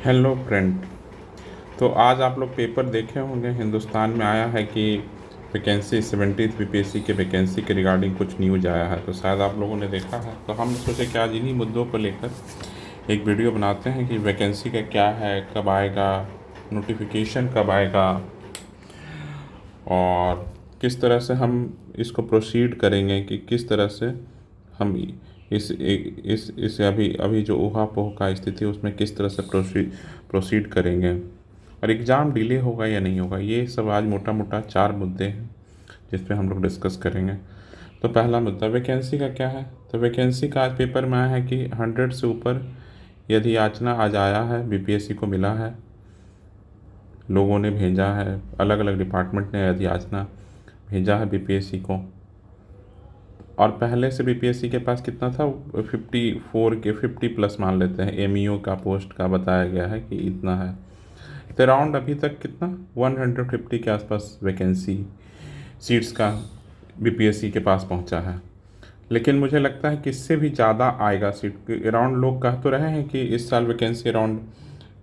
Hello friend. तो आज आप लोग पेपर देखे होंगे, हिंदुस्तान में आया है कि वैकेंसी 70th बीपीएससी के वैकेंसी के रिगार्डिंग कुछ न्यूज आया है। तो शायद आप लोगों ने देखा है। तो हम सोचे कि आज इन्हीं मुद्दों को लेकर एक वीडियो बनाते हैं कि वैकेंसी का क्या है, कब आएगा, नोटिफिकेशन कब आएगा और किस तरह से हम इसको प्रोसीड करेंगे, कि किस तरह से हम इस अभी अभी जो ऊहापोह का स्थिति है उसमें किस तरह से प्रोसीड करेंगे, और एग्ज़ाम डिले होगा या नहीं होगा। ये सब आज मोटा मोटा 4 मुद्दे हैं जिस पे हम लोग डिस्कस करेंगे। तो पहला मुद्दा वैकेंसी का क्या है। तो वैकेंसी का आज पेपर में आया है कि 100 से ऊपर यदि याचना आज आया है, बीपीएससी को मिला है, लोगों ने भेजा है, अलग अलग डिपार्टमेंट ने यदि याचना भेजा है बीपीएससी को। और पहले से बीपीएससी के पास कितना था, 54 के 50 प्लस मान लेते हैं, एमईओ का पोस्ट का बताया गया है कि इतना है। तो अराउंड अभी तक कितना 150 के आसपास वैकेंसी सीट्स का बीपीएससी के पास पहुंचा है। लेकिन मुझे लगता है कि इससे भी ज़्यादा आएगा सीट। अराउंड लोग कह तो रहे हैं कि इस साल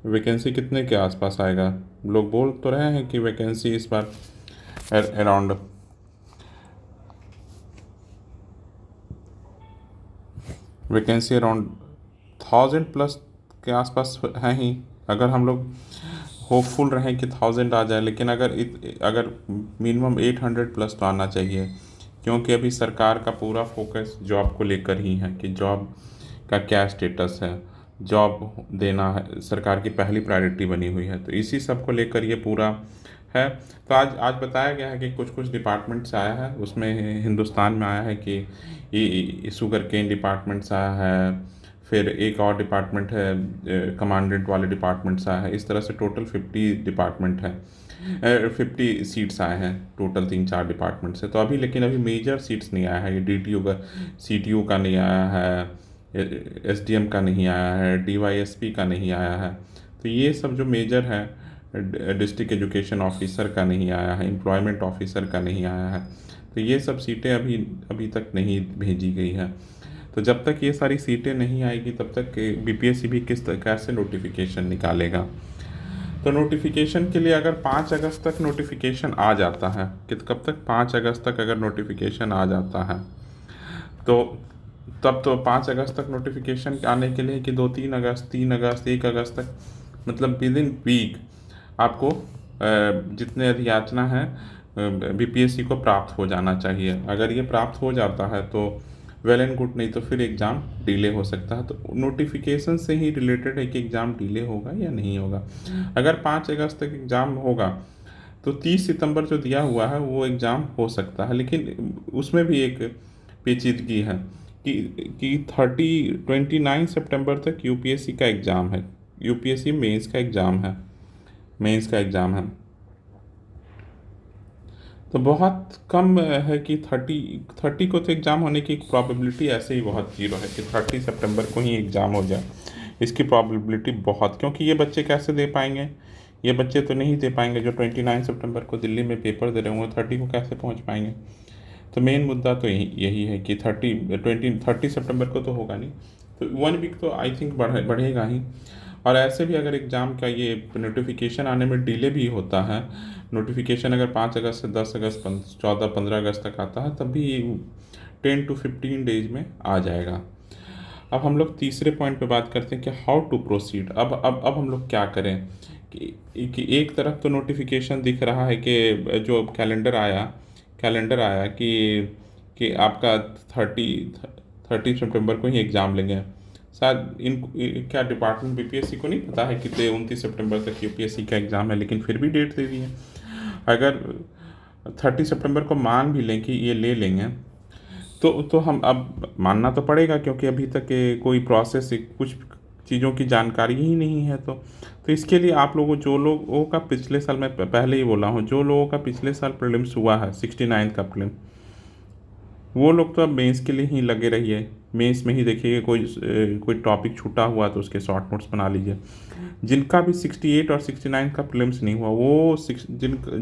वैकेंसी कितने के आसपास आएगा। लोग बोल तो रहे हैं कि वैकेंसी इस बार अराउंड वैकेंसी अराउंड 1000 प्लस के आसपास है ही। अगर हम लोग होपफुल रहें कि 1000 आ जाए, लेकिन अगर मिनिमम 800 प्लस तो आना चाहिए, क्योंकि अभी सरकार का पूरा फोकस जॉब को लेकर ही है कि जॉब का क्या स्टेटस है, जॉब देना है, सरकार की पहली प्रायोरिटी बनी हुई है। तो इसी सब को लेकर ये पूरा है। तो आज आज बताया गया है कि कुछ कुछ डिपार्टमेंट से आया है, उसमें हिंदुस्तान में आया है कि ये शुगर केन डिपार्टमेंट से आया है, फिर एक और डिपार्टमेंट है कमांडेंट वाले डिपार्टमेंट से आया है। इस तरह से टोटल 50 डिपार्टमेंट है, 50 सीट्स आए हैं टोटल 3-4 डिपार्टमेंट से। तो अभी मेजर सीट्स नहीं आया है। ये डीटीयू का, सीटीयू का नहीं आया है, एसडीएम का नहीं आया है, डीवाईएसपी का नहीं आया है। तो ये सब जो मेजर है, डिस्ट्रिक्ट एजुकेशन ऑफिसर का नहीं आया है, एम्प्लॉयमेंट ऑफिसर का नहीं आया है। तो ये सब सीटें अभी तक नहीं भेजी गई है। तो जब तक ये सारी सीटें नहीं आएगी तब तक बीपीएससी भी कैसे नोटिफिकेशन निकालेगा। तो नोटिफिकेशन के लिए अगर 5 अगस्त तक नोटिफिकेशन आ जाता है, कि कब तक, 5 अगस्त तक अगर नोटिफिकेशन आ जाता है तो तब तो 5 अगस्त तक नोटिफिकेशन आने के लिए कि 2-3 अगस्त, 3 अगस्त, 1 अगस्त तक, मतलब विद इन वीक आपको जितने अधियाचना है बीपीएससी को प्राप्त हो जाना चाहिए। अगर ये प्राप्त हो जाता है तो वेल एंड गुड, नहीं तो फिर एग्ज़ाम डिले हो सकता है। तो नोटिफिकेशन से ही रिलेटेड है कि एग्ज़ाम डिले होगा या नहीं होगा। अगर 5 अगस्त तक एग्ज़ाम होगा तो 30 सितंबर जो दिया हुआ है वो एग्ज़ाम हो सकता है। लेकिन उसमें भी एक पेचीदगी है कि 29 सितंबर तक यूपीएससी का एग्ज़ाम है, यूपीएससी मेंस का एग्ज़ाम है, मेंस का एग्ज़ाम है। तो बहुत कम है कि 30 को तो एग्ज़ाम होने की प्रोबेबिलिटी ऐसे ही बहुत ज़ीरो है कि 30 सितंबर को ही एग्ज़ाम हो जाए। इसकी प्रोबेबिलिटी बहुत, क्योंकि ये बच्चे कैसे दे पाएंगे, ये बच्चे तो नहीं दे पाएंगे जो 29 सितंबर को दिल्ली में पेपर दे रहे होंगे, 30 को कैसे पहुंच पाएंगे। तो मेन मुद्दा तो यही है कि 30 सितंबर को तो होगा नहीं, तो 1 वीक तो आई थिंक बढ़ेगा ही। और ऐसे भी अगर एग्ज़ाम का ये नोटिफिकेशन आने में डिले भी होता है, नोटिफिकेशन अगर 5 अगस्त से 10 अगस्त 14-15 अगस्त तक आता है, तब भी 10 to 15 डेज में आ जाएगा। अब हम लोग तीसरे पॉइंट पे बात करते हैं कि हाउ टू प्रोसीड। अब हम लोग क्या करें कि एक तरफ तो नोटिफिकेशन दिख रहा है कि जो कैलेंडर आया कि आपका 30 सितंबर को ही एग्ज़ाम लेंगे। शायद क्या डिपार्टमेंट बीपीएससी को नहीं पता है कि 29 सितंबर तक यूपीएससी का एग्ज़ाम है, लेकिन फिर भी डेट दे दी है। अगर 30 सितंबर को मान भी लें कि ये ले लेंगे तो हम अब मानना तो पड़ेगा, क्योंकि अभी तक कोई प्रोसेस, कुछ चीज़ों की जानकारी ही नहीं है। तो इसके लिए आप लोगों, जो लोगों का पिछले साल, मैं पहले ही बोला हूँ, जो लोगों का पिछले साल प्रीलिम्स हुआ है 69 का प्रीलिम, वो लोग तो अब मेंस के लिए ही लगे रहिए। मेंस में ही देखिए कोई टॉपिक छूटा हुआ तो उसके शॉर्ट नोट्स बना लीजिए। जिनका भी 68 और 69 का प्रीलिम्स नहीं हुआ,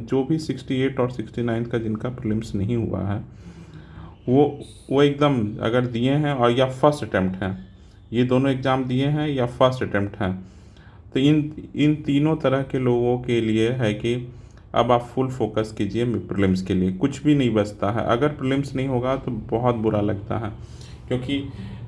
जो भी 68 और 69 का जिनका प्रीलिम्स नहीं हुआ है, वो एकदम अगर दिए हैं और या फर्स्ट अटैम्प्ट हैं, ये दोनों एग्ज़ाम दिए हैं या फर्स्ट अटैम्प्ट हैं, तो इन तीनों तरह के लोगों के लिए है कि अब आप फुल फोकस कीजिए प्रीलिम्स के लिए, कुछ भी नहीं बचता है। अगर प्रीलिम्स नहीं होगा तो बहुत बुरा लगता है, क्योंकि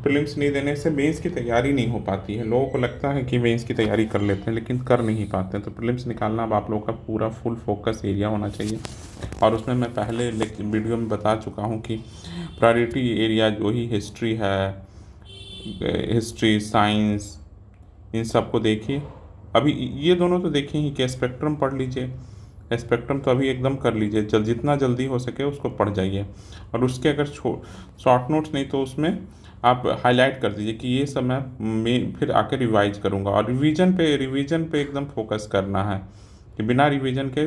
प्रीलिम्स नहीं देने से मेंस की तैयारी नहीं हो पाती है। लोगों को लगता है कि मेंस की तैयारी कर लेते हैं लेकिन कर नहीं पाते हैं। तो प्रीलिम्स निकालना अब आप लोगों का पूरा फुल फोकस एरिया होना चाहिए। और उसमें मैं पहले वीडियो में बता चुका हूँ कि प्रायोरिटी एरिया जो ही हिस्ट्री है, हिस्ट्री, साइंस, इन सबको देखिए। अभी ये दोनों तो देखें ही कि स्पेक्ट्रम पढ़ लीजिए, स्पेक्ट्रम तो अभी एकदम कर लीजिए, जितना जल्दी हो सके उसको पढ़ जाइए। और उसके अगर शॉर्ट नोट्स नहीं तो उसमें आप हाईलाइट कर दीजिए कि ये सब मैं फिर आके रिवाइज करूँगा। और रिवीजन पे एकदम फोकस करना है कि बिना रिवीजन के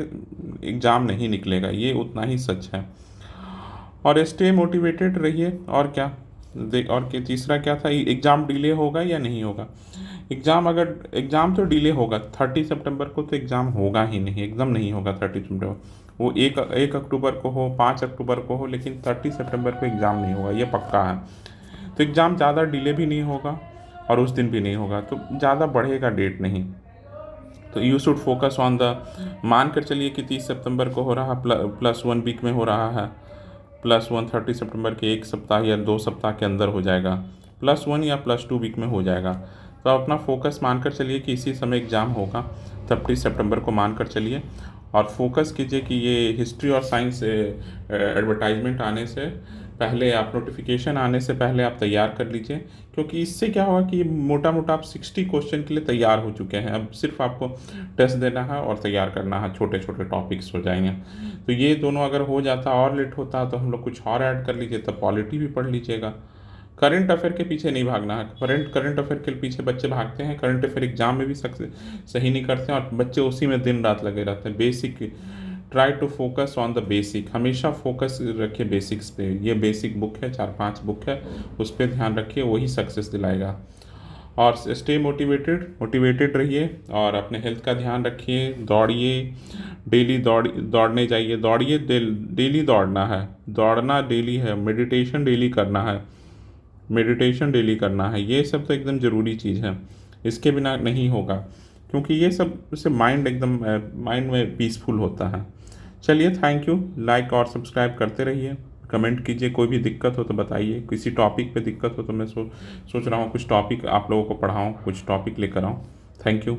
एग्ज़ाम नहीं निकलेगा, ये उतना ही सच है। और स्टे मोटिवेटेड रहिए। और क्या और तीसरा क्या था, एग्ज़ाम डिले होगा या नहीं होगा। एग्ज़ाम तो डिले होगा, 30 सितंबर को तो एग्ज़ाम होगा ही नहीं, एकदम नहीं होगा 30 सितंबर। वो 1 अक्टूबर को हो, 5 अक्टूबर को हो, लेकिन 30 सितंबर को एग्ज़ाम नहीं होगा, ये पक्का है। तो एग्ज़ाम ज़्यादा डिले भी नहीं होगा और उस दिन भी नहीं होगा, तो ज़्यादा बढ़ेगा डेट नहीं। तो you should focus on the, मान कर चलिए कि 30 सितंबर को हो रहा, +1 वीक में हो रहा है, +1 30 सितंबर के 1 सप्ताह या 2 सप्ताह के अंदर हो जाएगा, +1 या +2 वीक में हो जाएगा। तो आप अपना फोकस मानकर चलिए कि इसी समय एग्ज़ाम होगा, 30 सितंबर को मानकर चलिए। और फोकस कीजिए कि ये हिस्ट्री और साइंस एडवर्टाइजमेंट आने से पहले, आप नोटिफिकेशन आने से पहले आप तैयार कर लीजिए। क्योंकि इससे क्या होगा कि मोटा मोटा आप 60 क्वेश्चन के लिए तैयार हो चुके हैं। अब सिर्फ आपको टेस्ट देना है और तैयार करना है, छोटे छोटे टॉपिक्स हो जाएंगे। तो ये दोनों अगर हो जाता और लेट होता तो हम लोग कुछ और ऐड कर लीजिए, तब पॉलिटी भी पढ़ लीजिएगा। करंट अफेयर के पीछे नहीं भागना है। करंट अफेयर के पीछे बच्चे भागते हैं, करंट अफेयर एग्जाम में भी सही नहीं करते हैं और बच्चे उसी में दिन रात लगे रहते हैं। Basic, try to focus on the basic, हमेशा फोकस रखिए बेसिक्स पे। ये बेसिक बुक है, 4-5 बुक है, उस पर ध्यान रखिए, वही सक्सेस दिलाएगा। और स्टे मोटिवेटेड रहिए और अपने हेल्थ का ध्यान रखिए। दौड़िए, डेली दौड़ने जाइए, दौड़िए, डेली दौड़ना है, दौड़ना डेली है। मेडिटेशन डेली करना है। ये सब तो एकदम ज़रूरी चीज़ है, इसके बिना नहीं होगा, क्योंकि ये सब से माइंड में पीसफुल होता है। चलिए, थैंक यू। लाइक और सब्सक्राइब करते रहिए, कमेंट कीजिए, कोई भी दिक्कत हो तो बताइए। किसी टॉपिक पे दिक्कत हो तो मैं सोच रहा हूँ कुछ टॉपिक आप लोगों को पढ़ाऊँ, कुछ टॉपिक लेकर आऊँ। Thank you.